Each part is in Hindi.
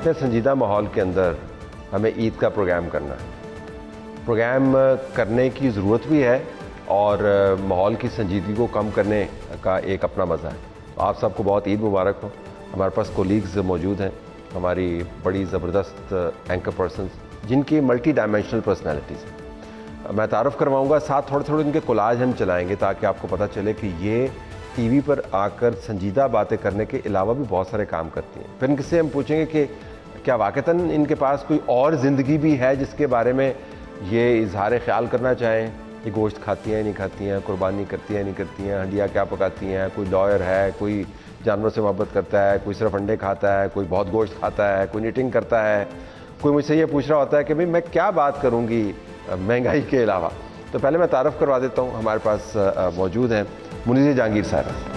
इतने संजीदा माहौल के अंदर हमें ईद का प्रोग्राम करना है। प्रोग्राम करने की ज़रूरत भी है और माहौल की संजीदगी को कम करने का एक अपना मज़ा है। तो आप सबको बहुत ईद मुबारक हो। हमारे पास कोलीग्स मौजूद हैं, हमारी बड़ी ज़बरदस्त एंकर पर्सनस जिनकी मल्टी डायमेंशनल पर्सनैलिटीज़ हैं। मैं तारुफ़ करवाऊँगा, साथ थोड़े थोड़े इनके कोलाज हम चलाएँगे ताकि आपको पता चले कि ये टीवी पर आकर संजीदा बातें करने के अलावा भी बहुत सारे काम करती हैं। फिर इनसे हम पूछेंगे कि क्या वाक़तन इनके पास कोई और ज़िंदगी भी है जिसके बारे में ये इजहार ख्याल करना चाहें। ये गोश्त खाती हैं नहीं खाती हैं, कुर्बानी करती हैं नहीं करती हैं, हंडिया क्या पकाती हैं, कोई लॉयर है, कोई जानवर से मोहब्बत करता है, कोई सिर्फ अंडे खाता है, कोई बहुत गोश्त खाता है, कोई निटिंग करता है, कोई मुझसे ये पूछ रहा होता है कि भाई मैं क्या बात करूँगी महंगाई के अलावा। तो पहले मैं तारुफ़ करवा देता हूँ। हमारे पास मौजूद हैं मुनीज़ जहांगीर साहब।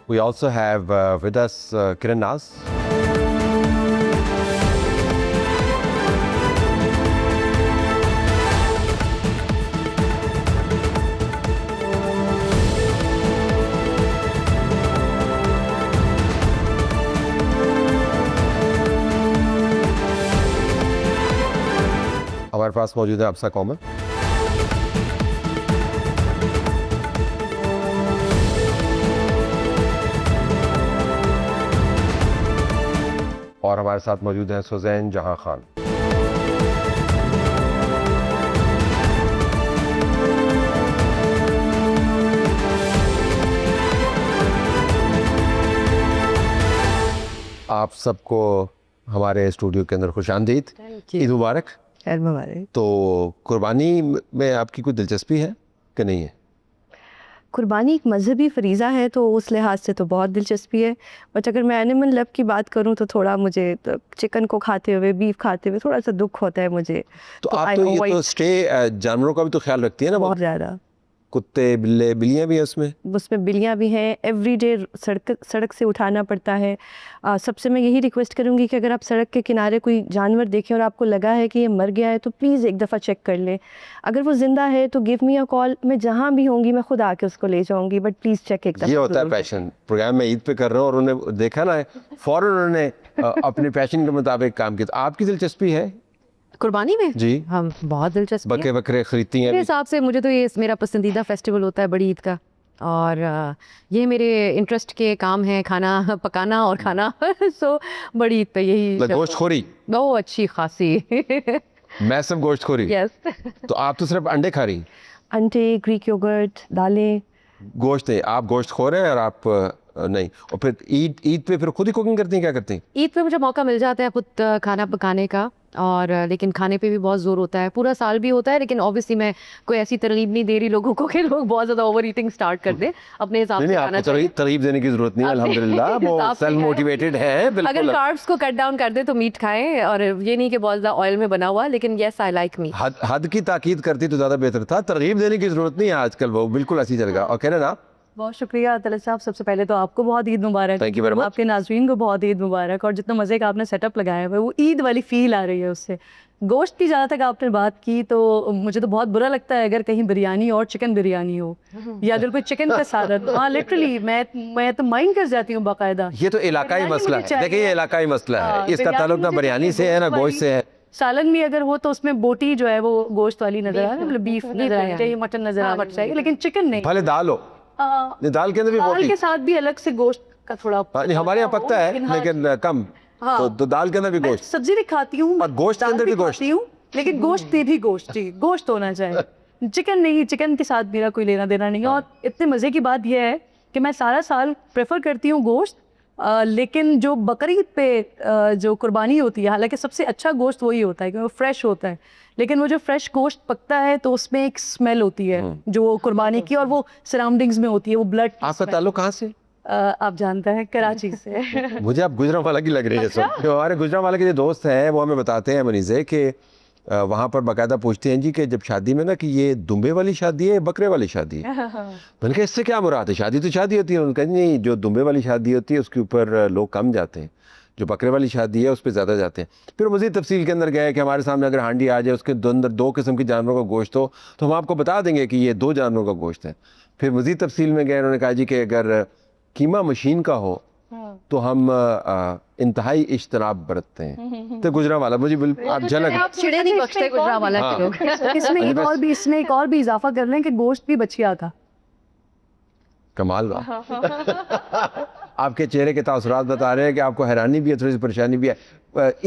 We also have with us Kiran Naz. हमारे पास मौजूद है अफसा कौमर। और हमारे साथ मौजूद हैं सुज़ैन जहां खान। आप सबको हमारे स्टूडियो के अंदर खुशामदीद। ईद मुबारक। ईद मुबारक। तो कुर्बानी में आपकी कोई दिलचस्पी है कि नहीं है? कुर्बानी एक मज़हबी फ़रीज़ा है तो उस लिहाज से तो बहुत दिलचस्पी है, बट अगर मैं एनिमल लव की बात करूं तो थोड़ा मुझे तो चिकन को खाते हुए, बीफ खाते हुए थोड़ा सा दुख होता है मुझे। तो आप तो ये तो स्टे जानवरों का भी तो ख्याल रखती है ना? बहुत ज़्यादा। कुत्ते बिल्ले बिल्लियाँ भी हैं उसमें बिल्लियाँ भी हैं। एवरीडे सड़क से उठाना पड़ता है। सबसे मैं यही रिक्वेस्ट करूँगी कि अगर आप सड़क के किनारे कोई जानवर देखें और आपको लगा है कि ये मर गया है तो प्लीज़ एक दफ़ा चेक कर लें। अगर वो ज़िंदा है तो गिव मी अ कॉल, मैं जहाँ भी होंगी मैं खुद आके उसको ले जाऊँगी, बट प्लीज़ चेक एक दफ़ा। ये होता है पैशन। प्रोग्राम में ईद पे कर रहा हूँ और उन्होंने देखा ना, फ़ौरन उन्होंने अपने पैशन के मुताबिक काम किया। आपकी दिलचस्पी है कुर्बानी में? जी हम बहुत दिलचस्पी है। बकरे बकरे खरीदती हैं? मेरे हिसाब से मुझे तो ये मेरा पसंदीदा फेस्टिवल होता है बड़ी ईद का, और ये मेरे इंटरेस्ट के काम है, खाना पकाना और खाना। सो बड़ी ईद पे यही गोश्तखोरी बहुत अच्छी खासी। मैं सब गोश्तखोरी। यस। तो आप तो सिर्फ अंडे खा रही? अंडे, ग्रीक योगर्ट, दालें। गोश्त है, आप गोश्तखोर हैं और आप नहीं। और फिर ईद पे फिर खुद ही कुकिंग करती हैं? क्या करती हैं? ईद पे मुझे मौका मिल जाता है खुद खाना पकाने का, और लेकिन खाने पे भी बहुत ज़ोर होता है। पूरा साल भी होता है, लेकिन ऑब्वियसली मैं कोई ऐसी तरगीब नहीं दे रही लोगों को कि लोग बहुत ज़्यादा ओवर ईटिंग स्टार्ट कर दें। अपने हिसाब से खाना चाहिए। तरगीब देने की जरूरत नहीं है, अल्हम्दुलिल्लाह वो सेल्फ मोटिवेटेड है। बिल्कुल। अगर कार्ब्स को कट डाउन कर दे तो मीट खाएं, और ये नहीं कि बहुत ज़्यादा ऑयल में बना हुआ, लेकिन येस आई लाइक मीट। हद की ताकीद करती तो ज़्यादा बेहतर था। तरगीब देने की जरूरत नहीं है आजकल, वो बिल्कुल ऐसी चलेगा। और कह रहे ना, बहुत शुक्रिया अतल साहब। सबसे पहले तो आपको बहुत ईद मुबारक। Thank you very much. आपके नाज़रीन को बहुत ईद मुबारक। और जितना मज़े का आपने सेटअप लगाया हुआ है वो ईद वाली फील आ रही है उससे। गोश्त की जहाँ तक आपने बात की तो मुझे तो बहुत बुरा लगता है अगर कहीं बिरयानी और चिकन बिरयानी हो, या अगर कोई चिकन का सालन। हाँ लिटरली मैं तो माइंड कर जाती हूँ बाकायदा। ये तो इलाकाई मसला है। देखिए ये इलाकाई मसला है, इसका ताल्लुक ना बिरयानी से है ना गोश्त से है। सालन भी अगर हो तो उसमें बोटी जो है वो गोश्त वाली नजर आ रही है, मतलब बीफ नजर आना चाहिए, मटन नजर आना चाहिए, लेकिन चिकन नहीं। भले दाल हो, दाल के अंदर भी दाल बोटी के साथ भी अलग से गोश्त का थोड़ा। हमारे यहाँ पकता है लेकिन कम। हाँ। तो दाल के अंदर भी गोश्त, सब्जी भी खाती हूँ और गोश्त के अंदर भी गोश्त, लेकिन गोश्त भी गोश्त, जी गोश्त होना चाहिए। चिकन नहीं, चिकन के साथ मेरा कोई लेना देना नहीं है। और इतने मज़े की बात यह है कि मैं सारा साल प्रेफर करती हूँ गोश्त, लेकिन जो बकरीद पे जो कुर्बानी होती है, हालांकि सबसे अच्छा गोश्त वही होता है क्योंकि वो फ्रेश होता है, लेकिन वो जो फ्रेश गोश्त पकता है तो उसमें एक स्मेल होती है जो कुर्बानी की, और वो सराउंडिंग्स में होती है, वो ब्लड। आपका ताल्लुक कहाँ से? आप जानते हैं कराची से। मुझे आप गुजरांवाला की लग रही है। सब जो हमारे गुजरांवाला के जो दोस्त हैं वो हमें बताते हैं मनीज़े कि वहाँ पर बाकायदा पूछते हैं जी कि जब शादी में ना कि ये दुम्बे वाली शादी है बकरे वाली शादी है। मैंने कहा इससे क्या मुराद है? शादी तो शादी होती है। उन्होंने कहा नहीं, जो दुम्बे वाली शादी होती है उसके ऊपर लोग कम जाते हैं, जो बकरे वाली शादी है उस पर ज़्यादा जाते हैं। फिर मज़ीद तफसील के अंदर गए कि हमारे सामने अगर हांडी आ जाए उसके अंदर 2 किस्म के जानवरों का गोश्त हो तो हम आपको बता देंगे कि ये 2 जानवरों का गोश्त है। फिर मज़ीद तफसील में गए, उन्होंने कहा जी कि अगर कीमा मशीन का हो तो हम इंतहाई इज्तनाब बरतते हैं। तो गुजरांवाला मुझे बिल्कुल आप झलक चिड़े नहीं बख्शते गुजरांवाला के लोग। इसमें एक और भी इजाफा कर लें कि गोश्त भी बचिया था। कमाल बात। आपके चेहरे के तासुरात बता रहे हैं कि आपको हैरानी भी है, थोड़ी सी परेशानी भी है।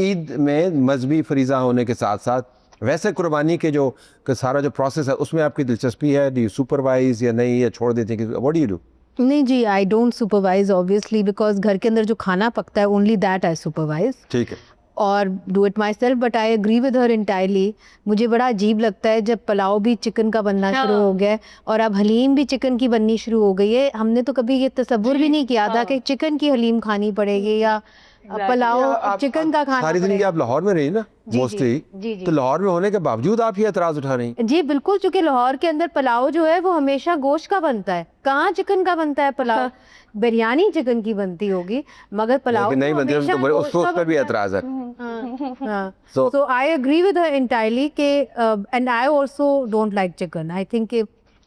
ईद में मजहबी फरीज़ा होने के साथ साथ वैसे कुर्बानी के जो सारा जो प्रोसेस है उसमें आपकी दिलचस्पी है? डू यू सुपरवाइज या नहीं, या छोड़ देते हैं? What do you do? नहीं जी, I don't supervise obviously, because घर के अंदर जो खाना पकता है ओनली दैट आई सुपरवाइज ठीक है। और do it myself, but I agree with her entirely. मुझे बड़ा अजीब लगता है जब पुलाव भी चिकन का बनना शुरू हो गया है और अब हलीम भी चिकन की बननी शुरू हो गई है। हमने तो कभी ये तसव्वुर भी नहीं किया था कि चिकन की हलीम खानी पड़ेगी या पुलाव चिकन का खाना सारी जिंदगी आप लाहौर में रही ना मोस्टली, तो लाहौर में होने के बावजूद आप ये एतराज उठा रही हैं? जी बिल्कुल, क्योंकि लाहौर के अंदर पुलाव जो है वो हमेशा गोश्त का बनता है। कहाँ चिकन का बनता है पुलाव? बिरयानी चिकन की बनती होगी मगर पुलाव नहीं बनती, तो उस पर भी एतराज है। So I agree with her entirely के and I also don't like chicken. I think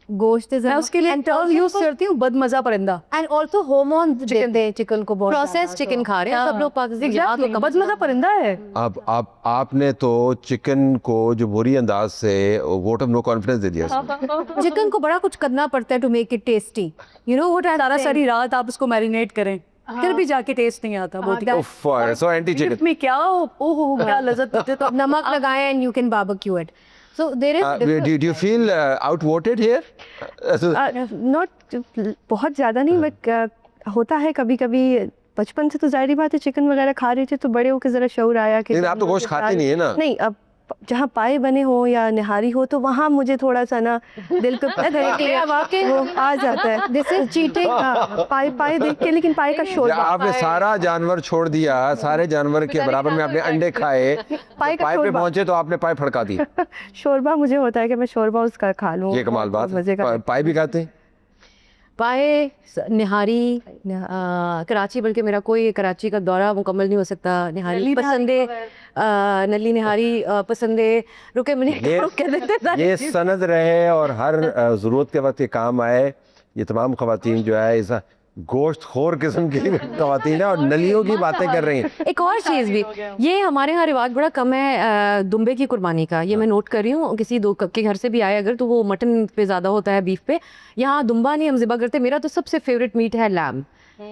गोश्त मैं उसके लिए टर्म यूज करती हूँ बदमजा परिंदा। एंड ऑल्सो होमोन देते हैं चिकन को बहुत प्रोसेस चिकन खा रहे हैं सब लोग पाकिस्तान। बदमजा परिंदा है। अब आपने तो चिकन को जो बुरी अंदाज से वोट ऑफ नो कॉन्फिडेंस दे दिया उसमें। चिकन को बड़ा कुछ करना पड़ता है to make it tasty, you know what. सारी रात आप उसको मैरिनेट करें फिर भी जाके टेस्ट नहीं आता। बहुत सो एंटी चिकन में क्या ओहो क्या लज्जत होती है। तो नमक लगाएं and you can barbecue it. So there is do you feel outvoted here? Not बहुत ज़्यादा नहीं, बट होता है कभी कभी। बचपन से तो जाहिर बात है चिकन वगैरह खा रही थी तो बड़े होकर ज़रा शौर आया कि लेकिन आप तो गोश्त खाते नहीं है ना? नहीं, अब जहाँ पाए बने हो या निहारी हो तो वहाँ मुझे थोड़ा सा ना दिल पे वो आ जाता है। This is cheating. पाए देख के, लेकिन पाए का शोर। आपने सारा जानवर छोड़ दिया, सारे जानवर के बराबर में आपने अंडे खाए, पाए पे पहुंचे तो आपने पाए फड़का दी। शोरबा मुझे होता है कि मैं शोरबा उसका खा लूँ। ये कमाल बात। मजे का। पाए भी खाते हैं? पाए, निहारी, कराची, बल्कि मेरा कोई कराची का दौरा मुकम्मल नहीं हो सकता। निहारी पसंद है, नली निहारी पसंद है। रुके मैंने रुके देते ये सनद रहे और हर ज़रूरत के वक्त ये काम आए। ये तमाम ख़वातीन जो है इस गोश्त खोर किस्म की ख़वातीन है और नलियों की बातें कर रही हैं। एक और चीज़ भी, ये हमारे यहाँ रिवाज बड़ा कम है दुम्बे की कुर्बानी का। ये मैं नोट कर रही हूँ, किसी दो के घर से भी आए अगर तो वो मटन पे ज़्यादा होता है, बीफ पे। यहाँ दुम्बा नहीं हम ज़िबा करते। मेरा तो सबसे फेवरेट मीट है लैम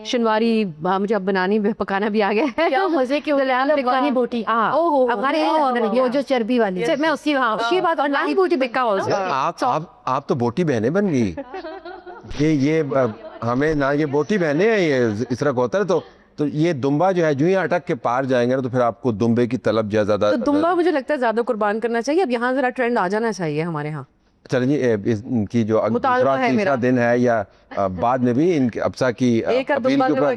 शनवारी। मुझे अब बनानी पकाना भी आ गया है। क्या मजे की लैम टिक्कानी बोटी। ओहो हमारे वो जो चर्बी वाली। मैं उसी बात और लैम बोटी टिक्का। आप तो बोटी बहनें बन गई। ये हमें ना ये बोटी बहने हैं, ये इस तरह का होता है। तो ये दुम्बा जो है जो ही अटक के पार जाएंगे ना तो फिर आपको दुम्बे की तलब ज़्यादा। तो दुम्बा मुझे लगता है ज़्यादा कुर्बान करना चाहिए। अब यहाँ ज़रा ट्रेंड आ जाना चाहिए हमारे यहाँ। चलिए जी, इनकी जो दूसरा तीसरा दिन है या बाद में भी इनके अब्सा की एक दुम्बा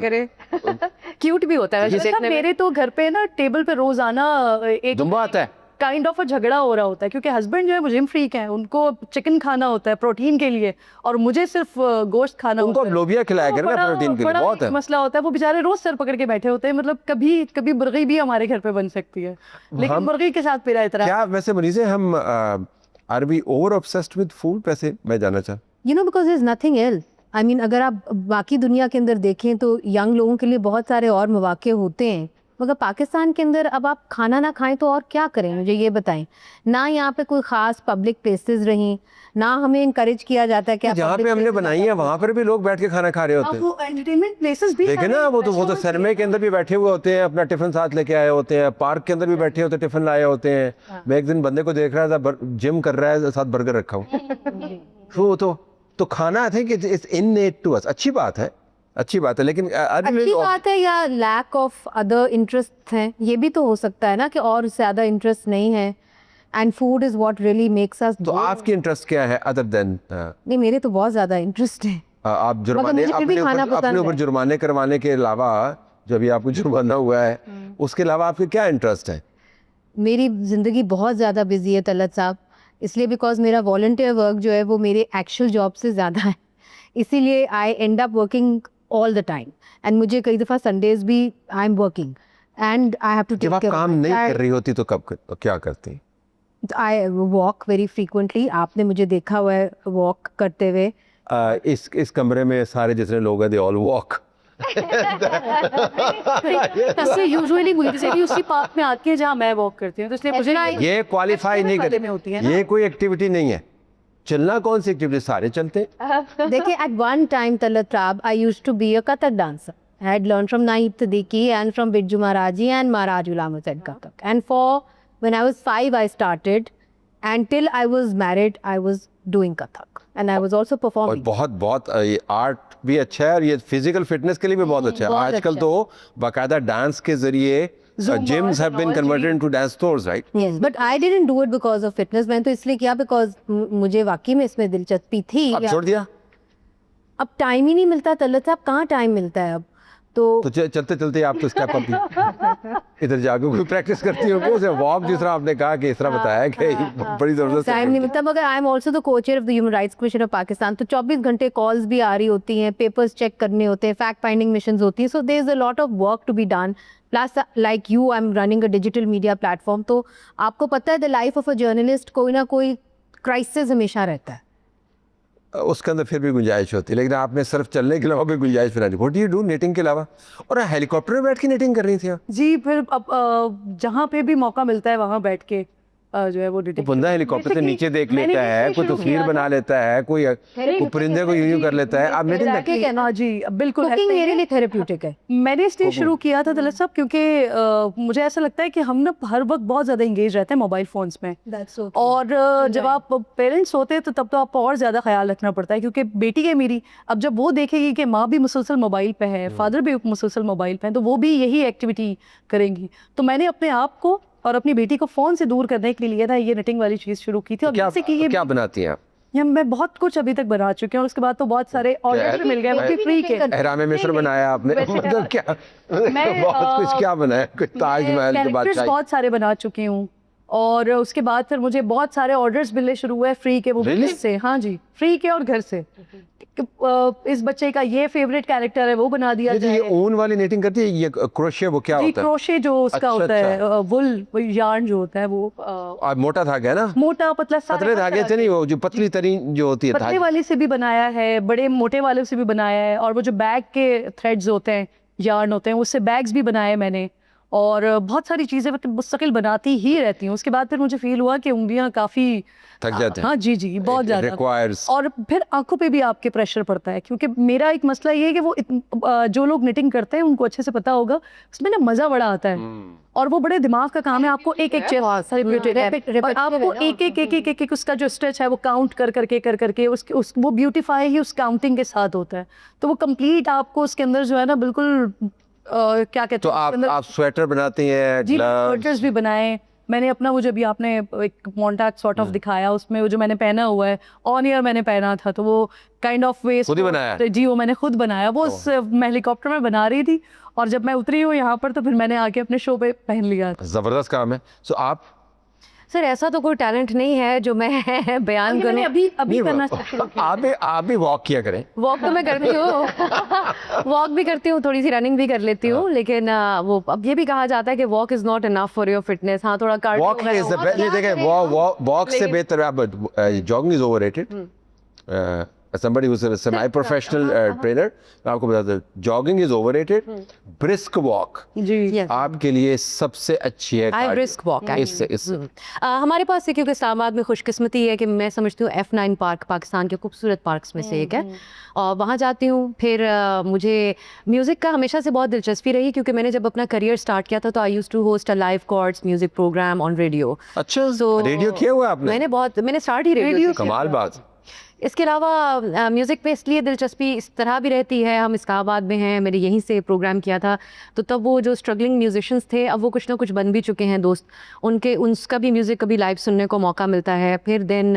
क्यूट भी होता है। मेरे तो घर पे ना टेबल पे रोजाना एक दुम्बा आता है। काइंड ऑफ झगड़ा हो रहा होता है क्योंकि हस्बैंड जो है वो जिम फ्रीक है, उनको चिकन खाना होता है प्रोटीन के लिए और मुझे सिर्फ गोश्त खाना उनको होता है। लोबिया खिलाया करें ना प्रोटीन के लिए, बहुत है मसला होता है। वो बेचारे रोज सर पकड़ के बैठे होते हैं। मतलब कभी कभी मुर्गी भी हमारे घर पे बन सकती है, लेकिन मुर्गी के साथ मेरा इतना क्या वैसे मनीज़े हम are we over obsessed with food? वैसे मैं जानना चाहूँ। You know because is nothing else. I mean अगर आप बाकी दुनिया के अंदर देखें तो यंग लोगों के लिए बहुत सारे और मौके होते हैं, मगर पाकिस्तान के अंदर अब आप खाना ना खाएं तो और क्या करें? मुझे ये बताएं। ना यहाँ पे कोई ख़ास पब्लिक प्लेसेस रहीं, ना हमें इनकरेज किया जाता है कि जहाँ पे हमने बनाई है वहाँ पर भी लोग बैठ के खाना खा रहे होते हैं। वो एंटरटेनमेंट प्लेसेस भी देखे ना, वो तो सिनेमा के अंदर भी बैठे हुए होते हैं, अपना टिफिन साथ लेके आए होते हैं, पार्क के अंदर भी बैठे होते हैं, टिफिन लाए होते हैं। मैं एक दिन बंदे को देख रहा था जिम कर रहा है, साथ बर्गर रखा हुआ। तो खाना I think it's innate to us. अच्छी बात है, अच्छी बात है, लेकिन अच्छी बात है या लैक ऑफ अदर इंटरेस्ट हैं, ये भी तो हो सकता है ना कि और ज़्यादा इंटरेस्ट नहीं है। And food is what really makes us. तो आपकी इंटरेस्ट क्या है अदर देन? नहीं, मेरे तो बहुत ज़्यादा इंटरेस्ट है। आप जुर्माने अपने ऊपर जुर्माने करवाने के अलावा, जो अभी आपको जुर्माना हुआ है उसके अलावा आपके क्या इंटरेस्ट है? मेरी ज़िंदगी बहुत ज़्यादा बिजी है तलत साहब, इसलिए बिकॉज मेरा वॉलंटियर वर्क जो है वो मेरे एक्चुअल जॉब से ज़्यादा है, इसीलिए I end up working all the time. And मुझे कई दफ़ा संडेज़ भी I am working. and I have to जब take आप care of काम my नहीं child. कर रही होती तो क्या करती? I walk very frequently. आपने मुझे देखा हुआ है walk करते हुए. इस कमरे में सारे जितने लोग हैं, they all walk. इससे यूजुअली मुझे से भी उसी पार्क में आती है जहाँ मैं वॉक करती हूँ, तो इसलिए मुझे ये क्वालिफाई नहीं वाले में होती है करती, ना। ये कोई एक्टिविटी नहीं है. चलना कौन सी एक्टिविटी, सारे चलते हैं. देखिए, at one time Talatrab, I used to be a Kathak dancer. I had learned from Naib Siddiqui and from Bijju Maharaji and Maharaj Ghulam Hussain Kathak. And when I was 5, I started, and till I was married, I was doing Kathak, and I was also और performing. बहुत ये आर्ट भी अच्छा है और ये फिजिकल फिटनेस के लिए भी बहुत अच्छा है. बहुत आजकल अच्छा तो बाकायदा डांस के जरिए gyms have been converted into dance stores, right? Yes, but I didn't do it because of fitness. मैंने तो इसलिए किया because मुझे वाकई में इसमें दिलचस्पी थी. अब छोड़ दिया अब टाइम ही नहीं मिलता तलत साहब, कहाँ टाइम मिलता है अब तो चलते चलते आप तो स्टेप अप इधर जाके कोई प्रैक्टिस करती हो वो वॉक, जिस तरह आपने कहा कि इस तरह बताया कि बड़ी जबरदस्त टाइम नहीं मिलता. मगर I am also the co-chair of the Human Rights Commission of Pakistan. तो 24 घंटे कॉल्स भी आ रही होती हैं, पेपर्स चेक करने होते हैं, फैक्ट फाइंडिंग मिशंस होती हैं. So there is a lot of work to be done. Plus like you, I am running a digital media platform. तो आपको पता है the life of a journalist कोई ना कोई क्राइसिस हमेशा रहता है. उसके अंदर फिर भी गुंजाइश होती है, लेकिन आपने सिर्फ चलने के अलावा भी गुंजाइश बना दी. What do you do knitting के अलावा? और हेलीकॉप्टर में बैठ के निटिंग कर रही थी आप? जी, फिर अब जहाँ पे भी मौका मिलता है वहाँ बैठ के जो है वो तो बंदा हेलीकॉप्टर से नीचे देख लेता है, कोई तस्वीर बना लेता है, कोई परिंदे को यूं कर लेता है. आप निटिंग हाँ जी, बिल्कुल कुकिंग ऐसे ही मेरे है। लिए थेरेप्यूटिक है. मैंने इसलिए शुरू किया था दलत साहब क्योंकि मुझे ऐसा लगता है कि हम ना हर वक्त बहुत ज़्यादा इंगेज रहते हैं मोबाइल फ़ोन्स में. और जब आप पेरेंट्स होते हैं तो तब तो आपको और ज़्यादा ख्याल रखना पड़ता है, क्योंकि बेटी है मेरी, अब जब वो देखेगी कि माँ भी मुसलसल मोबाइल पे है, फादर भी मुसलसल मोबाइल पे है, तो वो भी यही एक्टिविटी करेंगी. तो मैंने अपने आप को और अपनी बेटी को फ़ोन से दूर करने के लिए लिया था, ये निटिंग वाली चीज़ शुरू की थी. और जैसे कि ये क्या बनाती हैं आप? मैं बहुत कुछ अभी तक बना चुकी हूँ, और उसके बाद तो बहुत सारे ऑर्डर भी मिल गए, वो भी फ्री के. एहराम मिस्र बनाया आपने? मतलब क्या बहुत कुछ क्या बनाया? कोई ताजमहल के कैरेक्टर्स बादशाह? बहुत सारे बना चुकी हूँ. और उसके बाद फिर मुझे बहुत सारे ऑर्डर्स मिलने शुरू हुए फ्री के, वो Really? से. हाँ जी, फ्री के और घर से. इस बच्चे का ये फेवरेट कैरेक्टर है, वो बना दिया ये जाए. ऊन वाली निटिंग करती है? ये क्रोशिया वो क्या जी, होता है? क्रोशे जो उसका अच्छा, होता है, वुल यार्न जो होता है वो और मोटा धागा है ना? मोटा पतला सारे पतले हर धागे तरह से के. नहीं, वो जो पतली तरी जो होती है पतले धागे. वाले से भी बनाया है, बड़े मोटे वाले से भी बनाया है, और वो जो बैग के थ्रेड्स होते हैं, यार्न होते हैं, उससे बैग्स भी बनाए मैंने. और बहुत सारी चीज़ें मुस्तकिल बनाती ही रहती हूँ. उसके बाद फिर मुझे फील हुआ कि उंगलियाँ काफ़ी थक जाते हैं. हाँ जी जी, बहुत ज़्यादा. Requires- और फिर आंखों पे भी आपके प्रेशर पड़ता है, क्योंकि मेरा एक मसला ये है कि वो जो लोग निटिंग करते हैं उनको अच्छे से पता होगा, उसमें ना मज़ा बड़ा आता है. और वो बड़े दिमाग का काम है. आपको एक एक और आपको एक उसका जो स्ट्रेच है वो काउंट कर करके वो ब्यूटीफाई ही उस काउंटिंग के साथ होता है. तो वो कंप्लीट आपको उसके अंदर जो है ना बिल्कुल क्या कहते तो हैं, आप स्वेटर बनाती हैं? जी, gloves? स्वेटर्स भी बनाए मैंने. अपना वो जो भी आपने एक मॉन्टाक सॉर्ट ऑफ दिखाया, उसमें वो जो मैंने पहना हुआ है ऑन ईयर मैंने पहना था, तो वो काइंड ऑफ वेस्ट खुद ही बनाया? जी, वो मैंने खुद बनाया. वो मैं हेलीकॉप्टर में बना रही थी, और जब मैं उतरी हूँ यहाँ पर तो फिर मैंने आके अपने शो पे पहन लिया. जबरदस्त काम है. सो आप सर ऐसा तो कोई टैलेंट नहीं है जो मैं बयान मैंने करूं. अभी करना आप भी वॉक किया करें. वॉक तो मैं करती हूँ, वॉक भी करती हूँ, थोड़ी सी रनिंग भी कर लेती हूँ, लेकिन वो अब ये भी कहा जाता है कि walk is not enough for your fitness. हाँ, थोड़ा cardio walk is the best. ये देखें, वॉक से बेहतर आप jogging is overrated. somebody who's a semi professional trainer, मैं आपको बता दूं, jogging is overrated. Brisk walk जी. आपके लिए सबसे अच्छी है. I brisk walk. इससे हमारे पास क्योंकि इस्लामाबाद में खुशकिस्मती है कि मैं समझती हूँ F9 पार्क पाकिस्तान के खूबसूरत पार्क्स में से एक है, और वहाँ जाती हूँ. फिर मुझे म्यूज़िक का हमेशा से बहुत दिलचस्पी रही, क्योंकि मैंने जब अपना करियर स्टार्ट किया था तो I used to host a live chords music program on radio. अच्छा, So, रेडियो किया हुआ आपने? मैंने स्टार्ट ही रेडियो. कमाल बात. इसके अलावा म्यूज़िक पे इसलिए दिलचस्पी इस तरह भी रहती है, हम इस्लामाबाद में हैं, मैंने यहीं से प्रोग्राम किया था, तो तब वो जो स्ट्रगलिंग म्यूजिशियंस थे अब वो कुछ ना कुछ बन भी चुके हैं दोस्त, उनका भी म्यूज़िक कभी लाइव सुनने को मौका मिलता है. फिर देन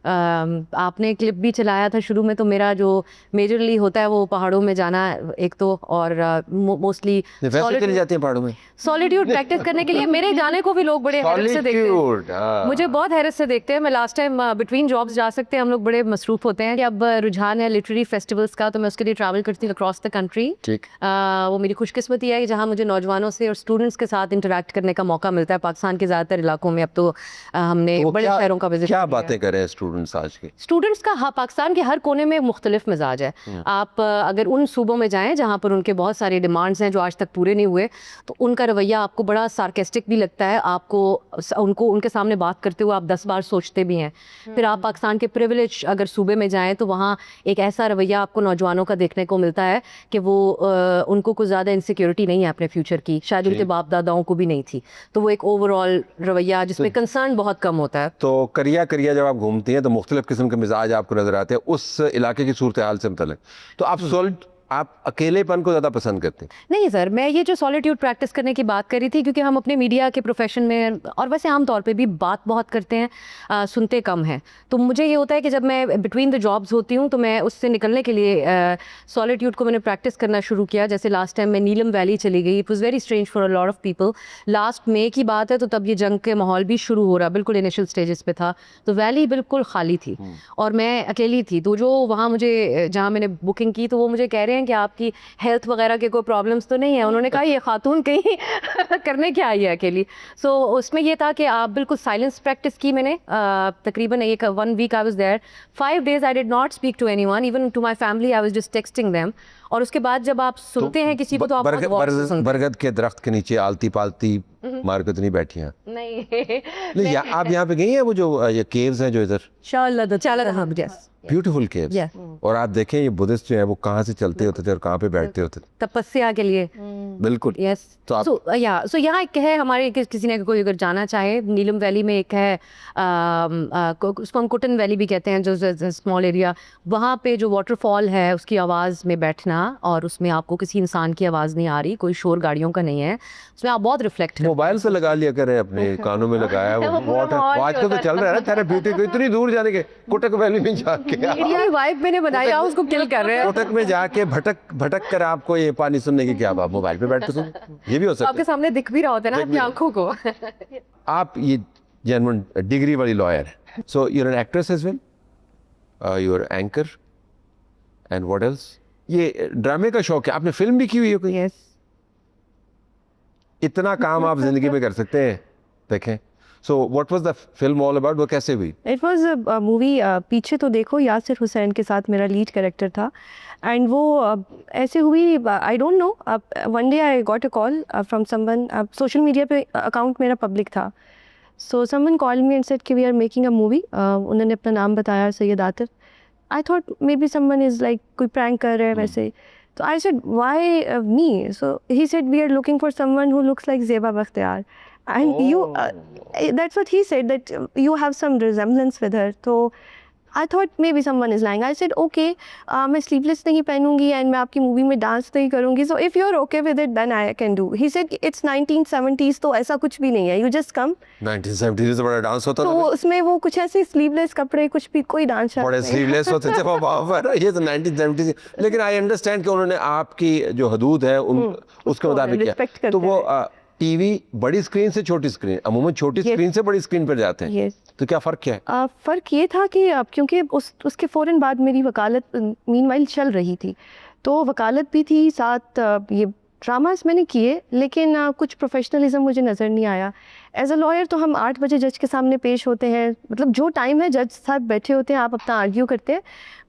आपने क्लिप भी चलाया था शुरू में, तो मेरा जो मेजरली होता है वो पहाड़ों में जाना एक तो, और मोस्टली वैसे चली जाती हैं पहाड़ों में सॉलिट्यूड प्रैक्टिस करने के लिए. मेरे जाने को भी लोग बड़े हैरत से देखते हैं, मुझे बहुत हैरत से देखते हैं. मैं लास्ट टाइम बिटवीन जॉब्स जा सकते हैं हम लोग, बड़े मसरूफ़ होते हैं कि अब रुझान है लिटरेरी फेस्टिवल्स का, तो मैं उसके लिए ट्रैवल करती हूँ अक्रॉस द कंट्री। ठीक। वो मेरी खुशकिस्मती है कि जहाँ मुझे नौजवानों से और स्टूडेंट्स के साथ इंटरेक्ट करने का मौका मिलता है। पाकिस्तान के ज़्यादातर इलाकों में अब तो हमने तो बड़े शहरों का विजिट क्या बातें करें स्टूडेंट्स आज के? स्टूडेंट्स का, हाँ, पाकिस्तान के हर कोने में मुख्तलिफ मिजाज है। आप अगर उन सूबों में जाएं जहाँ पर उनके बहुत सारे डिमांड्स हैं जो आज तक पूरे नहीं हुए, तो उनका रवैया आपको बड़ा सार्केस्टिक भी लगता है। आपको उनको उनके सामने बात करते हुए आप 10 बार सोचते भी हैं। फिर आप पाकिस्तान के प्रिविलेज अगर सूबे में जाएं तो वहाँ एक ऐसा रवैया आपको नौजवानों का देखने को मिलता है कि वो उनको कुछ ज़्यादा इनसिक्योरिटी नहीं है अपने फ्यूचर की, शायद उनके बाप दादाओं को भी नहीं थी। तो वो एक ओवरऑल रवैया जिसमें कंसर्न बहुत कम होता है। तो करिया जब आप घूमती हैं तो मुख्तलिफ किस्म के मिजाज आपको नजर आते हैं उस इलाके की सूरत हाल से मुतल्लिक। तो आप अकेलेपन को ज़्यादा पसंद करते हैं? नहीं सर, मैं ये जो सॉलिट्यूड प्रैक्टिस करने की बात करी थी, क्योंकि हम अपने मीडिया के प्रोफेशन में और वैसे आम तौर पे भी बात बहुत करते हैं, सुनते कम हैं। तो मुझे ये होता है कि जब मैं बिटवीन द जॉब्स होती हूँ तो मैं उससे निकलने के लिए सॉलिट्यूड को मैंने प्रैक्टिस करना शुरू किया। जैसे लास्ट टाइम मैं नीलम वैली चली गई। It was very strange for a lot of people. Last मई की बात है, तो तब ये जंग के माहौल भी शुरू हो रहा, बिल्कुल इनिशियल स्टेजेस पे था। तो वैली बिल्कुल खाली थी और मैं अकेली थी। तो जो वहाँ मुझे, जहाँ मैंने बुकिंग की, तो वो मुझे कह रहे हैं कि आपकी हेल्थ वगैरह के कोई प्रॉब्लम्स तो नहीं है। उन्होंने कहा ये खातून कहीं करने क्या आई है अकेली। सो उसमें ये था कि आप बिल्कुल साइलेंस प्रैक्टिस की मैंने। तकरीबन 1 week I was there. 5 days I did not speak to anyone, even to my family I was just texting them. और उसके बाद जब आप सुनते हैं किसी को तो आप बरगद के दरख्त के नीचे आलती पालती मार्केट तो नहीं बैठी हैं? नहीं, आप यहाँ पे गई हैं वो जो ये केव्स हैं जो इधर? Beautiful caves. और आप देखें ये बुद्धिस्ट जो है वो कहाँ से चलते होते थे और कहाँ पे बैठते होते थे तपस्या के लिए। बिल्कुल। यस। तो आप सो यहाँ एक है हमारे, किसी ने कोई अगर जाना चाहे, नीलम वैली में एक है, उसको हम कुटन वैली भी कहते हैं, जो स्मॉल एरिया, वहाँ पे जो वाटरफॉल है उसकी आवाज़ में बैठना, और उसमें आपको किसी इंसान की आवाज़ नहीं आ रही, कोई शोर गाड़ियों का नहीं है, उसमें आप बहुत रिफ्लेक्ट मोबाइल से लगा लिया करें, अपने कानों में लगाया वाटर। आजकल तो चल रहा है ना थेरेप्यूटिक, इतनी दूर जाने के कुटक वैली में जाके वाइब मैंने बनाया, उसको किल कर रहे हैं। कुटक में जाके भटक कर आपको ये पानी सुनने की क्या बात, मोबाइल पे बैठ के सुन, ये भी हो सकता है। आपके सामने दिख भी रहा होता है ना आपकी आंखों को। आप ये जेन्युइन डिग्री वाली लॉयर है। So you are an actress as well, you are anchor, and what else? ये ड्रामे का शौक है, आपने फिल्म भी की हुई है कोई? यस। इतना काम आप जिंदगी में कर सकते हैं, देखें। So what was the film all about? वो कैसे हुई? इट वॉज अ मूवी, पीछे तो देखो, यासिर हुसैन के साथ मेरा लीड कैरेक्टर था। एंड वो ऐसे हुई, I don't know, one day I got a call from someone, social media पे अकाउंट मेरा पब्लिक था। So someone called me and said कि we are making a movie. उन्होंने अपना नाम बताया, Syed Atif. I thought may be someone is like कोई प्रैंक कर रहे हैं वैसे। तो I said why me? So he said we are looking for someone who looks like Zeba Bakhtiyar. And you, that's what he said, that you have some resemblance with her. So I thought maybe someone is lying. I said okay, मैं sleeveless नहीं पहनूंगी and मैं आपकी मूवी में डांस नहीं करूंगी. So if you're okay with it, then I can do. He said it's 1970s, तो ऐसा कुछ भी नहीं है. You just come. 1970s से बड़ा डांस होता था। तो उसमें वो कुछ ऐसे sleeveless कपड़े, कुछ भी, कोई डांस बड़े sleeveless होते थे वो बाबर। ये तो 1970s। लेकिन I understand कि उन्होंने आपकी जो हदूद है उसके मुताबिक किया। तो वो टीवी बड़ी स्क्रीन से छोटी स्क्रीन, अमूमन छोटी स्क्रीन से बड़ी स्क्रीन पर जाते हैं। Yes. तो क्या फ़र्क क्या है? फ़र्क ये था कि क्योंकि उसके फ़ौरन बाद मेरी वकालत मीनवाइल चल रही थी, तो वकालत भी थी साथ, ये ड्रामास मैंने किए, लेकिन कुछ प्रोफेशनलिज्म मुझे नज़र नहीं आया। एज अ लॉयर तो हम 8 बजे जज के सामने पेश होते हैं, मतलब जो टाइम है जज साहब बैठे होते हैं, आप अपना आर्ग्यू करते हैं।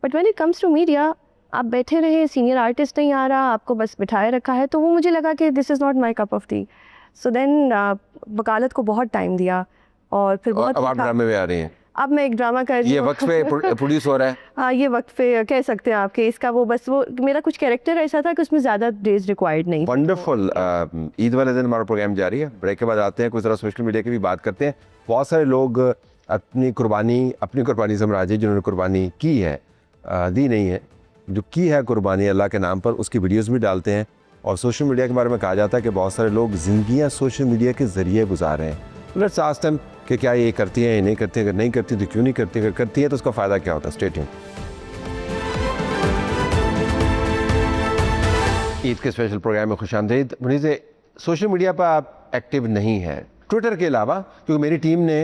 But when it comes to media, आप बैठे रहे, सीनियर आर्टिस्ट नहीं आ रहा, आपको बस बिठाए रखा है, तो वो मुझे लगा कि this is not my cup of tea. So then वकालत को बहुत टाइम दिया और फिर बहुत। अब आप ड्रामे में आ रही हैं? अब मैं एक ड्रामा कर रही हूँ। ये वक्त पे प्रोड्यूस हो रहा है? हाँ, ये वक्त पे कह सकते हैं आपके, इसका वो बस वो मेरा कुछ कैरेक्टर ऐसा था कि उसमें ज़्यादा डेज रिक्वायर्ड नहीं। वंडरफुल। ईद वाले दिन हमारा प्रोग्राम जारी है, ब्रेक के बाद आते हैं, कुछ ज़रा सोशल मीडिया की भी बात करते हैं। बहुत सारे लोग अपनी कुर्बानी से मुराद है जिन्होंने कुर्बानी की है, दी नहीं है, जो की है कुर्बानी अल्लाह के नाम पर, उसकी वीडियोज़ भी डालते हैं। और सोशल मीडिया के बारे में कहा जाता है कि बहुत सारे लोग ज़िंदगियाँ सोशल मीडिया के ज़रिए गुजार रहे हैं। लेट्स आस्क देम कि क्या ये करती है या नहीं करती है, अगर नहीं करती तो क्यों नहीं करती, अगर करती है तो उसका फ़ायदा क्या होता है। Stay tuned. ईद के स्पेशल प्रोग्राम में खुशामदीद। मुझे सोशल मीडिया पर आप एक्टिव नहीं हैं, ट्विटर के अलावा, क्योंकि मेरी टीम ने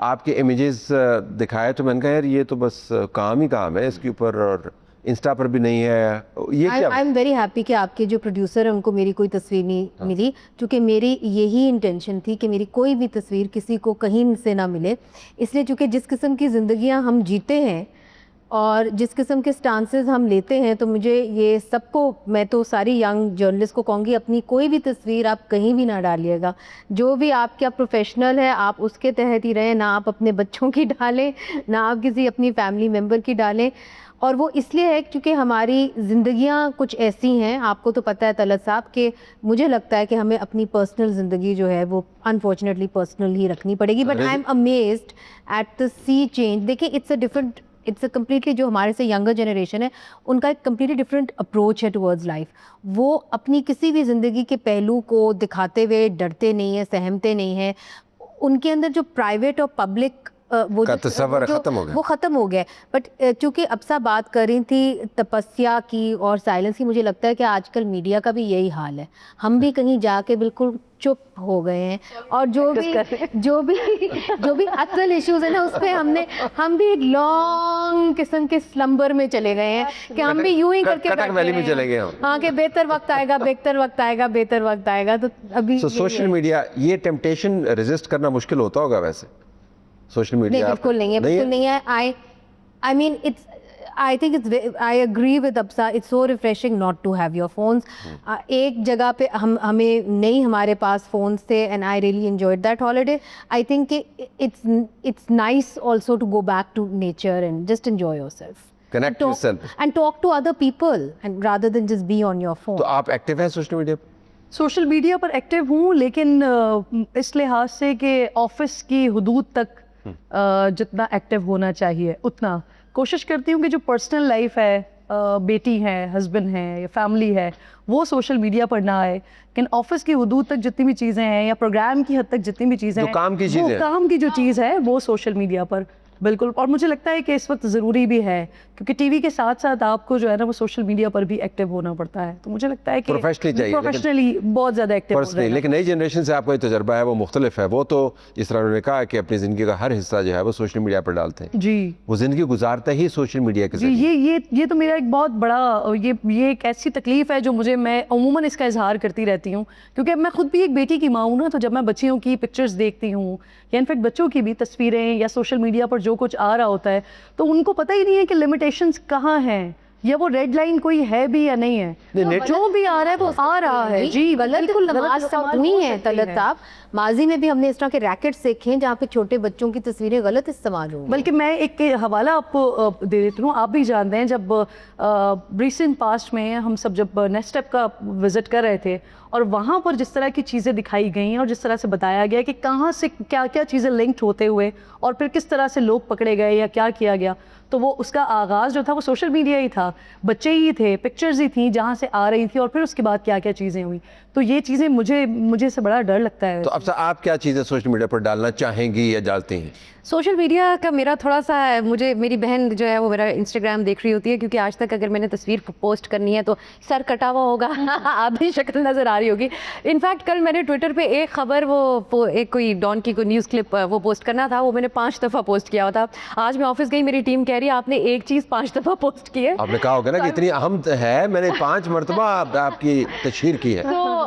आपके इमेजेस दिखाए तो मैंने कहा यार ये तो बस काम ही काम है इसके ऊपर, और इंस्टा पर भी नहीं है, ये क्या? आई एम वेरी हैप्पी कि आपके जो प्रोड्यूसर हैं उनको मेरी कोई तस्वीर नहीं मिली, क्योंकि मेरी यही इंटेंशन थी कि मेरी कोई भी तस्वीर किसी को कहीं से ना मिले। इसलिए चूँकि जिस किस्म की ज़िंदगियाँ हम जीते हैं और जिस किस्म के स्टांसेस हम लेते हैं, तो मुझे ये सबको, मैं तो सारी यंग जर्नलिस्ट को कहूँगी, अपनी कोई भी तस्वीर आप कहीं भी ना डालिएगा। जो भी आपका प्रोफेशनल है आप उसके तहत ही रहें, ना आप अपने बच्चों की डालें, ना आप किसी अपनी फैमिली मेम्बर की डालें। और वो इसलिए है क्योंकि हमारी ज़िंदगियाँ कुछ ऐसी हैं, आपको तो पता है तलत साहब, कि मुझे लगता है कि हमें अपनी पर्सनल ज़िंदगी जो है वो अनफॉर्चुनेटली पर्सनल ही रखनी पड़ेगी। But I am amazed at the sea change. देखिए इट्स अ कम्प्लीटली, जो हमारे से यंगर जनरेशन है उनका एक कम्प्लीटली डिफरेंट अप्रोच है टुवर्ड्स लाइफ। वो अपनी किसी भी ज़िंदगी के पहलू को दिखाते हुए डरते नहीं हैं, सहमते नहीं हैं। उनके अंदर जो प्राइवेट और पब्लिक वो का जो तस्वर वो जो- खत्म हो गया। वो ख़त्म हो गया। बट चूँकि अब्सा बात कर रही थी तपस्या की और साइलेंस की, मुझे लगता है कि आजकल मीडिया का भी यही हाल है। हम भी कहीं जाके बिल्कुल चुप हो गए हैं, और जो भी असल इश्यूज है ना, उस पर हम भी एक लॉन्ग किस्म के स्लम्बर में चले गए हैं कि हम भी यूं ही करके कटक बैठे वैली में हैं। चले गए हम। हाँ, कि बेहतर वक्त आएगा, बेहतर वक्त आएगा, बेहतर वक्त आएगा। तो अभी सो सोशल मीडिया, ये टेम्पटेशन रेजिस्ट करना मुश्किल होता होगा वैसे सोशल नहीं, मीडिया? बिल्कुल नहीं है, बिल्कुल नहीं है। I mean it's, I think it's, I agree with Absa, it's so refreshing not to have your phones. एक जगह पे हमें नहीं, हमारे पास फोन्स थे, and I really enjoyed that holiday. I think कि it's nice also to go back to nature and just enjoy yourself, connect yourself, and talk to other people and rather than just be on your phone. तो आप एक्टिव हैं सोशल मीडिया पर? सोशल मीडिया पर एक्टिव हूँ, लेकिन इस लिहाज से कि ऑफिस की हदूद तक जितना एक्टिव होना चाहिए उतना कोशिश करती हूँ कि जो पर्सनल लाइफ है, बेटी है, हस्बैंड है या फैमिली है, वो सोशल मीडिया पर ना आए। लेकिन ऑफिस की हदूद तक जितनी भी चीज़ें हैं या प्रोग्राम की हद तक जितनी भी चीज़ें जो हैं, काम की चीज़ें हैं। काम की जो चीज़ है वो सोशल मीडिया पर बिल्कुल। और मुझे लगता है कि इस वक्त ज़रूरी भी है, क्योंकि टीवी के साथ साथ आपको जो है ना वो सोशल मीडिया पर भी एक्टिव होना पड़ता है। तो मुझे लगता है कि Professionally चाहिए, लेकिन प्रोफेशनली बहुत ज़्यादा एक्टिव हो पर्सनली। जाना। लेकिन नई जनरेशन से आपका जो तजर्बा है वो मुख्तलिफ है। वो तो जिस तरह उन्होंने कहा कि अपनी ज़िंदगी का हर हिस्सा जो है वो सोशल मीडिया पर डालते हैं, जी वो ज़िंदगी गुजारते ही सोशल मीडिया के जी, जरिए। ये तो मेरा एक बहुत बड़ा ये एक ऐसी तकलीफ़ है जो मैं अमूमन इसका इजहार करती रहती हूँ, क्योंकि मैं खुद भी एक बेटी की माँ हूँ ना। तो जब मैं बच्चियों की पिक्चर्स देखती हूँ या इनफैक्ट बच्चों की भी तस्वीरें या सोशल मीडिया पर जो कुछ आ रहा होता है, तो उनको पता ही नहीं है कि लिमिटेशंस कहाँ हैं या वो रेड लाइन कोई है भी या नहीं है। जो भी आ रहा है वो आ रहा है। जी गलत बिल्कुल नमाज इस्तेमाल हुई हो है सकती तलत है। साहब। माजी में भी हमने इस तरह के रैकेट्स देखे हैं जहाँ पे छोटे बच्चों की तस्वीरें गलत इस्तेमाल हुई। बल्कि मैं एक के हवाला आपको दे देती हूँ। आप भी जानते हैं, जब रिसेंट पास्ट में हम सब जब नेस्टेप का विज़िट कर रहे थे और वहाँ पर जिस तरह की चीज़ें दिखाई गई और जिस तरह से बताया गया कि कहाँ से क्या क्या चीज़ें लिंक्ड होते हुए और फिर किस तरह से लोग पकड़े गए या क्या किया गया, तो वो उसका आगाज़ जो था वो सोशल मीडिया ही था, बच्चे ही थे, पिक्चर्स ही थी जहाँ से आ रही थी, और फिर उसके बाद क्या क्या चीज़ें हुई। तो ये चीज़ें मुझे इससे बड़ा डर लगता है। तो अब से आप क्या चीज़ें सोशल मीडिया पर डालना चाहेंगी या डालती हैं? सोशल मीडिया का मेरा थोड़ा सा, मुझे मेरी बहन जो है वो मेरा इंस्टाग्राम देख रही होती है, क्योंकि आज तक अगर मैंने तस्वीर पोस्ट करनी है तो सर कटा हुआ होगा, आधी शक्ल नज़र आ रही होगी। इनफैक्ट कल मैंने ट्विटर पे एक खबर, वो एक कोई डॉन की कोई न्यूज़ क्लिप वो पोस्ट करना था, वो मैंने 5 दफ़ा पोस्ट किया हुआ था। आज मैं ऑफिस गई, मेरी टीम कह रही है आपने एक चीज़ 5 दफ़ा पोस्ट की है। आपने कहा होगा ना कि इतनी अहम है, मैंने 5 मरतबा आपकी तशहीर की है। तो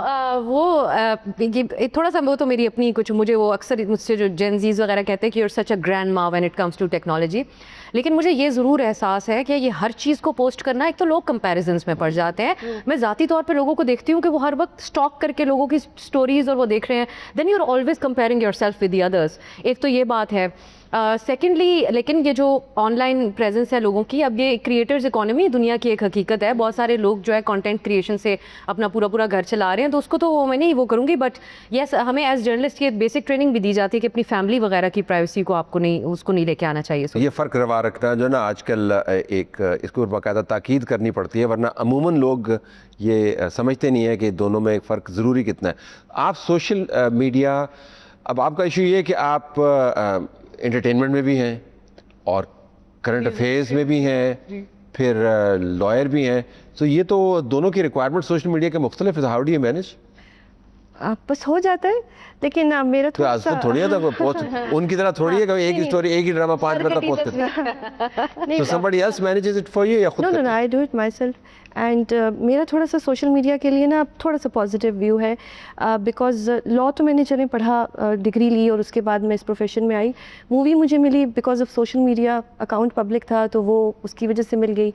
ये थोड़ा सा, वो तो मेरी अपनी कुछ, मुझे वो अक्सर मुझसे जो जेनजीज वगैरह कहते हैं कि you are such a grandma when it comes to technology. लेकिन मुझे ये ज़रूर एहसास है कि ये हर चीज़ को पोस्ट करना, एक तो लोग कंपैरिजन्स में पड़ जाते हैं। मैं ज़ाती तौर पे लोगों को देखती हूँ कि वो हर वक्त स्टॉक करके लोगों की स्टोरीज़ और वो देख रहे हैं, then you are always comparing yourself with the others. एक तो ये बात है। सेकेंडली, लेकिन ये जो ऑनलाइन प्रेजेंस है लोगों की, अब ये क्रिएटर्स इकोनॉमी दुनिया की एक हकीकत है। बहुत सारे लोग जो है कंटेंट क्रिएशन से अपना पूरा घर चला रहे हैं, तो उसको तो मैं नहीं वो करूँगी। बट येस, हमें एज जर्नलिस्ट ये बेसिक ट्रेनिंग भी दी जाती है कि अपनी फैमिली वगैरह की प्राइवेसी को आपको नहीं, उसको नहीं लेके आना चाहिए। ये फ़र्क रवा रखना जो ना आजकल एक इसको बाकायदा ताकीद करनी पड़ती है, वरना अमूमन लोग ये समझते नहीं है कि दोनों में एक फ़र्क ज़रूरी कितना है। आप सोशल मीडिया, अब आपका इशू ये है कि आप एंटरटेनमेंट में भी हैं और करंट अफेयर्स में भी हैं, फिर लॉयर भी हैं, तो ये तो दोनों की रिक्वायरमेंट सोशल मीडिया के मुख्तलिफ। How do you manage? बस हो जाता है, लेकिन मेरा तो थोड़ा आज सा तो थोड़ी है तो पोस्ट उनकी तरह थोड़ी है कि एक ही स्टोरी एक ही ड्रामा 5 मिनट तक पोस्ट करते तो somebody else manages it for you या खुद नो नो करते no, I do it myself. And मेरा थोड़ा सा सोशल मीडिया के लिए ना थोड़ा सा पॉजिटिव व्यू है, बिकॉज लॉ तो मैंने चले पढ़ा, डिग्री ली और उसके बाद मैं इस प्रोफेशन में आई। मूवी मुझे मिली because of social media, account public था तो वो उसकी वजह से मिल गई।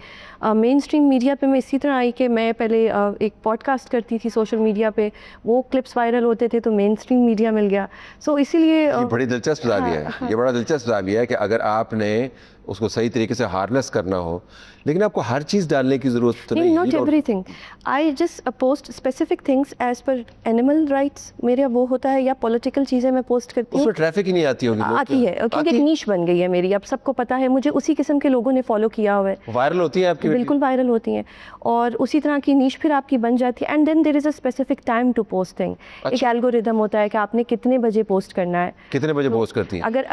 मेन स्ट्रीम मीडिया पे मैं इसी तरह आई कि मैं पहले एक पॉडकास्ट करती थी सोशल मीडिया पे, वो क्लिप्स वायरल होते थे तो मेन स्ट्रीम मीडिया मिल गया। सो इसीलिए ये बड़ी दिलचस्प दावी है, ये बड़ा दिलचस्प दावी है कि अगर आपने उसको सही तरीके से हार्नेस करना हो, लेकिन आपको हर चीज़ डालने की ज़रूरत तो नहीं। Not everything, I just post specific things as per animal rights, मेरा वो होता है, या पॉलिटिकल चीज़ें मैं पोस्ट करती हूँ। उसमें ट्रैफिक ही नहीं आती होगी, लोग आती है क्योंकि एक नीश बन गई है मेरी, अब सबको पता है, मुझे उसी किस्म के लोगों ने फॉलो किया हुआ है। वायरल होती है आपकी बिल्कुल वायरल होती हैं और उसी तरह की नीश फिर आपकी बन जाती है। And then there is a specific time to posting, एक एल्गोरिदम होता है कि आपने कितने बजे पोस्ट करना है। कितने बजे पोस्ट करती हैं? अगर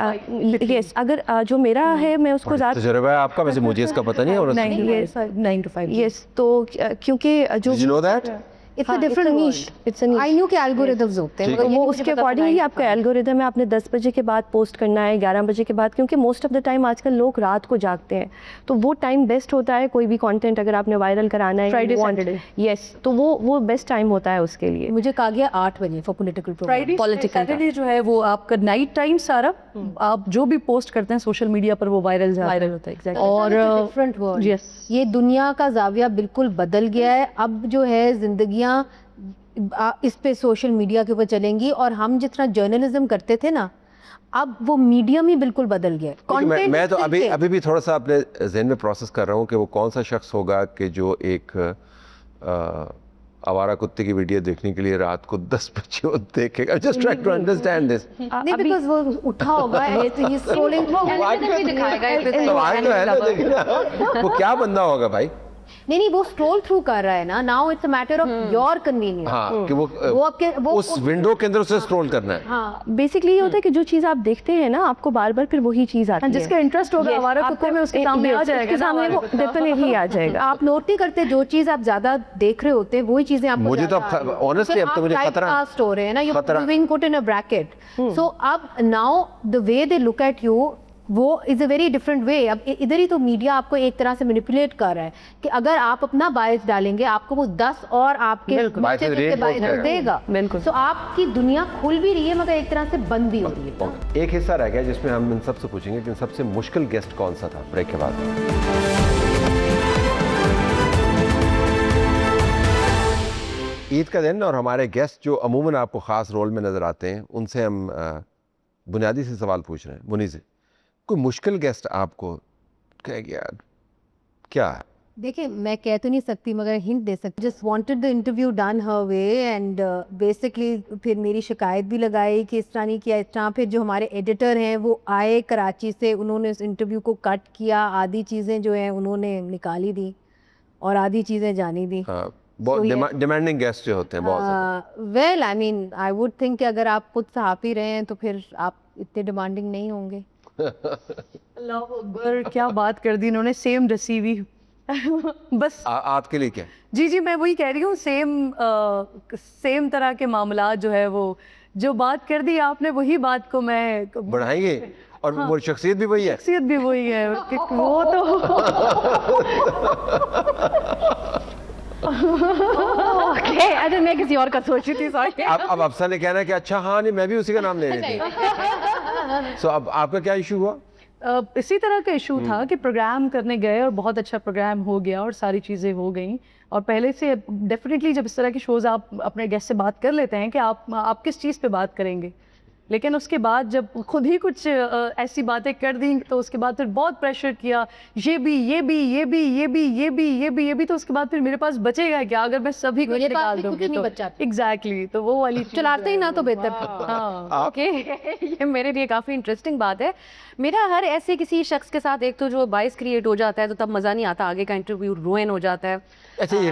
यस, अगर जो मेरा है मैं उसको ज़्यादा तजुर्बा है आपका, वैसे मुझे इसका पता नहीं है। और 9 to 5 यस, तो क्योंकि जो Did you know that? It's a different niche, it's a I knew के एल्गोरिथम्स होते हैं, ठीक मगर वो ये मुझे उसके पता अकॉर्डिंग नहीं ही था। आपका एल्गोरिदम है, आपने 10 बजे के बाद पोस्ट करना है, 11 बजे के बाद, क्योंकि मोस्ट ऑफ द टाइम आजकल लोग रात को जागते हैं, तो वो टाइम बेस्ट होता है कोई भी कंटेंट अगर आपने वायरल कराना है। Friday, Saturday. यस, तो वो बेस्ट टाइम होता है उसके लिए। मुझे कहा गया 8 बजे for political program, Friday political Saturday जो है वो आपका नाइट टाइम सारा, आप जो भी पोस्ट करते हैं सोशल मीडिया पर वो वायरल होता है। एग्जैक्टली। और डिफरेंट वर्ल्ड, Yes. ये दुनिया का जाविया बिल्कुल बदल गया है। अब जो है जिंदगियां इस पे सोशल मीडिया के ऊपर चलेंगी, और हम जितना जर्नलिज्म करते थे ना, अब वो मीडियम ही बिल्कुल बदल गया है। मैं Content तो सिर्फ है। अभी भी थोड़ा सा अपने जहन में प्रोसेस कर रहा हूँ कि वो कौन सा शख्स होगा कि जो एक आवारा कुत्ते की वीडियो देखने के लिए रात को 10 बजे वो देखेगा। Just try to understand this. नहीं, बिकॉज वो उठा होगा, ही स्क्रोलिंग, सवाल तो है ना, देखना वो क्या बंदा होगा भाई। नहीं वो स्क्रॉल थ्रू कर रहा है ना, now it's a matter of your convenience. हाँ, कि वो आपके उस विंडो के अंदर उसे स्क्रॉल करना है। हाँ, बेसिकली ये होता है कि जो चीज़ आप देखते हैं ना, आपको बार बार फिर वही चीज़ आती है। जिसका इंटरेस्ट होगा हमारा कुत्ते में उसके सामने आ जाएगा, उसके सामने वो डेफिनेटली आ जाएगा। आप नोट नहीं करते, जो चीज आप ज्यादा देख रहे होते हैं वही चीजें आपको मुझे तो ज्यादा आ रही हैं। honestly अब तो मुझे आप खतरा- typecast हो रहे हैं ना, यू खतरा- being put in a bracket. So अब now the way they look at you, वो is a very different way. अब इधर ही तो मीडिया आपको एक तरह से मैनिपुलेट कर रहा है कि अगर आप अपना बायस डालेंगे, आपको वो 10 और आपके Bias reinforce बायस करेगा। देगा। बिल्कुल। तो आपकी दुनिया खुल भी रही है मगर एक तरह से बंद भी हो रही है। एक हिस्सा रह गया जिसमें हम इन सबसे पूछेंगे कि सबसे मुश्किल गेस्ट कौन सा था, ब्रेक के बाद। ईद का दिन और हमारे गेस्ट जो अमूमन आपको ख़ास रोल में नज़र आते हैं, उनसे हम बुनियादी से सवाल पूछ रहे हैं। मुनी से कोई मुश्किल गेस्ट आपको कह गया क्या है? देखिए, मैं कह तो नहीं सकती मगर हिंट दे सकती। Just wanted the interview done her way and basically फिर मेरी शिकायत भी लगाई कि इस तरह नहीं किया, इस तरह। फिर जो हमारे एडिटर हैं वो आए कराची से, उन्होंने इस इंटरव्यू को कट किया, आधी चीज़ें जो हैं उन्होंने निकाली दी और आधी चीज़ें जानी दी। हाँ, बहुत डिमांडिंग गेस्ट जो होते हैं बहुत ज़्यादा। Well I mean I would think कि अगर आप खुद सहाफ़ी रहे हैं तो फिर आप इतने डिमांडिंग नहीं होंगे। अल्लाह अकबर, क्या बात कर दी इन्होंने, सेम रसीवी। बस आपके लिए क्या? जी मैं वही कह रही हूँ, सेम तरह के मामला जो है वो जो बात कर दी आपने, वही बात को मैं बढ़ाएंगे और वो शख्सियत भी वही है। शख्सियत भी वही है कि वो तो ओके, अरे मैं किसी और का सोच रही थी, सॉरी। अब अफसर ने कहना है कि अच्छा हाँ नहीं, मैं भी उसी का नाम ले रही थी। सो अब आपका क्या इशू हुआ? इसी तरह का इशू था कि प्रोग्राम करने गए और बहुत अच्छा प्रोग्राम हो गया और सारी चीज़ें हो गई। और पहले से डेफिनेटली जब इस तरह के शोज़ आप अपने गेस्ट से बात कर लेते हैं कि आप किस चीज़ पे बात करेंगे, लेकिन उसके बाद जब खुद ही कुछ ऐसी बातें कर दी तो उसके बाद फिर बहुत प्रेशर किया, ये भी, तो उसके बाद फिर मेरे पास बचेगा क्या अगर मैं सभी को निकाल दूंगी तो। एग्जैक्टली, तो वो वाली चलाते ही ना तो बेहतर। हाँ। ओके, ये मेरे लिए काफ़ी इंटरेस्टिंग बात है। मेरा हर ऐसे किसी शख्स के साथ एक तो जो बाइस क्रिएट हो जाता है तो तब मज़ा नहीं आता, आगे का इंटरव्यू रुइन हो जाता है। अच्छा, ये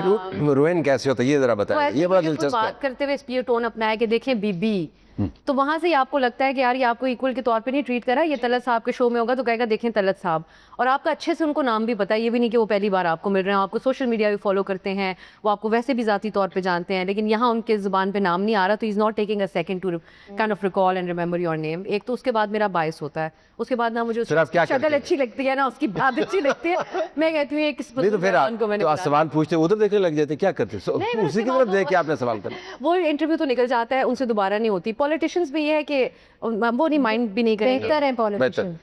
रुइन कैसे होता है ये ज़रा बताएं, ये बड़ा दिलचस्प है। बात करते हुए ये टोन अपनाया कि देखें बीबी, तो वहाँ से ही आपको लगता है कि यार ये आपको इक्वल के तौर पे नहीं ट्रीट करा, ये तलत साहब के शो में होगा तो कहेगा देखें तलत साहब, और आपका अच्छे से उनको नाम भी पता है, ये भी नहीं कि वो पहली बार आपको मिल रहे हैं, आपको सोशल मीडिया भी फॉलो करते हैं, वो आपको वैसे भी ज़ाती तौर पे जानते हैं, लेकिन यहाँ उनके ज़ुबान पे नाम नहीं आ रहा तो is not taking a second to kind of recall and remember your name. एक तो उसके बाद मेरा बायस होता है, उसके बाद ना मुझे फिर आप क्या उसकी शक्ल करते हैं? अच्छी लगती है ना उसकी बात अच्छी लगती है, मैं कहती हूँ किस नहीं तो फिर आप को मैंने तो आप बुला सवाल पूछते उधर देखने लग जाते, क्या करते उसी की तरफ देख के आपने सवाल कर वो इंटरव्यू तो निकल जाता है, उनसे दोबारा नहीं होती। पॉलिटिशियंस में ये है कि वो नहीं माइंड भी नहीं करेंगे। बेहतर है पॉलिटिशियन,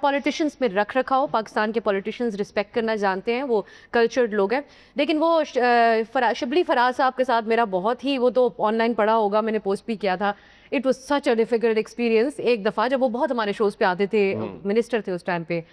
पॉलिटिशियंस में रख रखाओ, पाकिस्तान के पॉलिटिशियंस रिस्पेक्ट करना जानते हैं, वो कल्चर्ड लोग हैं। लेकिन वो शिबली फराज साहब के साथ मेरा बहुत ही, वो तो ऑनलाइन पढ़ा होगा, मैंने पोस्ट भी किया था, it was such a difficult experience. एक दफ़ा जब वो बहुत हमारे शोज़ पे आते थे, मिनिस्टर थे उस टाइम पे,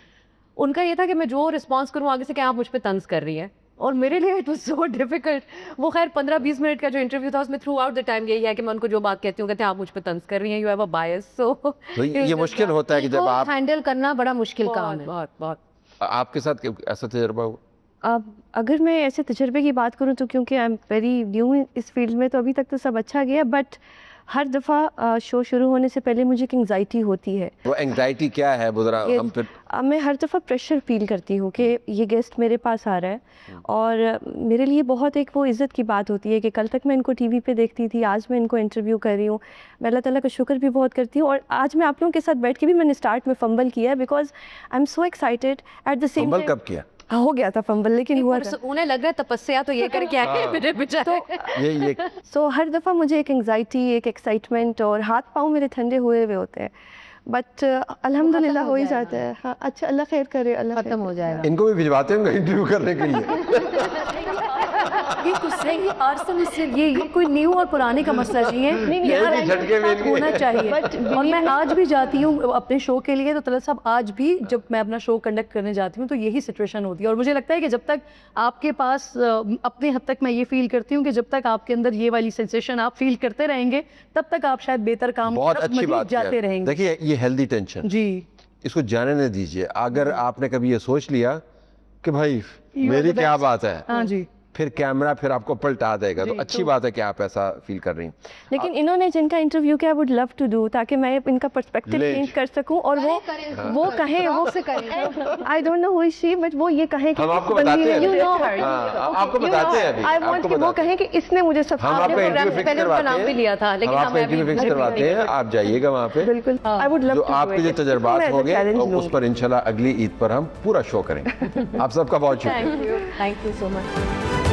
उनका ये था कि मैं जो रिस्पॉन्स करूँ आगे से कि आप मुझ पे तंज कर रही हैं, और मेरे लिए इट वाज सो डिफिकल्ट। वो खैर 15-20 मिनट का जो इंटरव्यू था उसमें थ्रू आउट द टाइम यही है कि मैं उनको जो बात कहती हूँ कहते हैं आप मुझ पे तंज कर रही हैं, यू हैव अ बायस। सो तो ये मुश्किल होता है कि जब आप हैंडल करना बड़ा मुश्किल काम है। बहुत बहुत आपके साथ ऐसा तजर्बा हुआ? अब अगर मैं ऐसे तजर्बे की बात करूँ तो क्योंकि आई एम वेरी न्यू इस फील्ड में, तो अभी तक तो सब अच्छा गया, बट हर दफ़ा शो शुरू होने से पहले मुझे एक एंग्जाइटी होती है। वो एंग्जाइटी क्या है बुजरा? हम फिर मैं हर दफ़ा प्रेशर फील करती हूँ कि ये गेस्ट मेरे पास आ रहा है, और मेरे लिए बहुत एक वो इज़्ज़त की बात होती है कि कल तक मैं इनको टीवी पे देखती थी, आज मैं इनको इंटरव्यू कर रही हूँ। मैं अल्लाह ताला का शुक्र भी बहुत करती हूँ, और आज मैं आप लोगों के साथ बैठ के भी मैंने स्टार्ट में फंबल किया है, because I am so excited at the same fumble कब किया? हो गया था फंबल, लेकिन हुआ था। उन्हें लग रहा है तपस्या तो ये करके आए मेरे बेचारे। ये सो हर दफ़ा मुझे एक एंग्जाइटी, एक एक्साइटमेंट, और हाथ पाँव मेरे ठंडे हुए हुए होते हैं, बट अल्हम्दुलिल्लाह हो ही जाता है। हाँ, अच्छा, अल्लाह खैर करे, अल्लाह खत्म हो जाएगा। इनको भी भिजवाते होंगे इंटरव्यू करने के लिए। ये कुछ सही आर्सन से ये कोई न्यू और पुराने का मसला नहीं है, ये हर एक ही झटके में साथ होना चाहिए। और मैं आज भी जाती हूँ अपने शो के लिए, तो तलत साहब आज भी जब मैं अपना शो कंडक्ट करने जाती हूँ तो यही सिचुएशन होती है। और मुझे लगता है कि जब तक आपके पास अपने हद तक मैं ये फील करती हूँ कि जब तक आपके अंदर ये वाली सेंसेशन आप फील करते रहेंगे तब तक आप शायद बेहतर काम बहुत तरफ अच्छी मजीद बात जाते रहेंगे। देखिए ये हेल्दी टेंशन, जी, इसको जाने नहीं दीजिए। अगर आपने कभी ये सोच लिया कि भाई मेरी क्या बात है, हाँ जी, फिर कैमरा फिर आपको पलटा देगा। तो अच्छी बात है कि आप ऐसा फील कर रही हैं। लेकिन इन्होंने जिनका इंटरव्यू किया, I would love to do, ताकि मैं इनका पर्सपेक्टिव ले। चेंज कर सकूं, और वो कहें, वो आई don't know who is she, but वो ये कहें कि हम आपको बंदी बताते हैं ने- अभी। You know her. हाँ, आपको बताते हैं अभी, आई आपको वांट कि वो बताते हैं। कहें कि इसने मुझे सब हम आपका प्रोग्राम इंटरव्यू से फिक्स पहले उनका करवाते नाम भी हैं, लिया था, लेकिन हम हाँ, आपका मैं इंटरव्यू अभी फिक्स करवाते हैं, आप जाइएगा वहाँ पे। बिल्कुल, आई वुड लव जो टू आपके जो तजर्बात हो गए उस पर इंशाल्लाह अगली ईद पर हम पूरा शो करेंगे। आप सबका बहुत शुक्रिया। Thank you so much.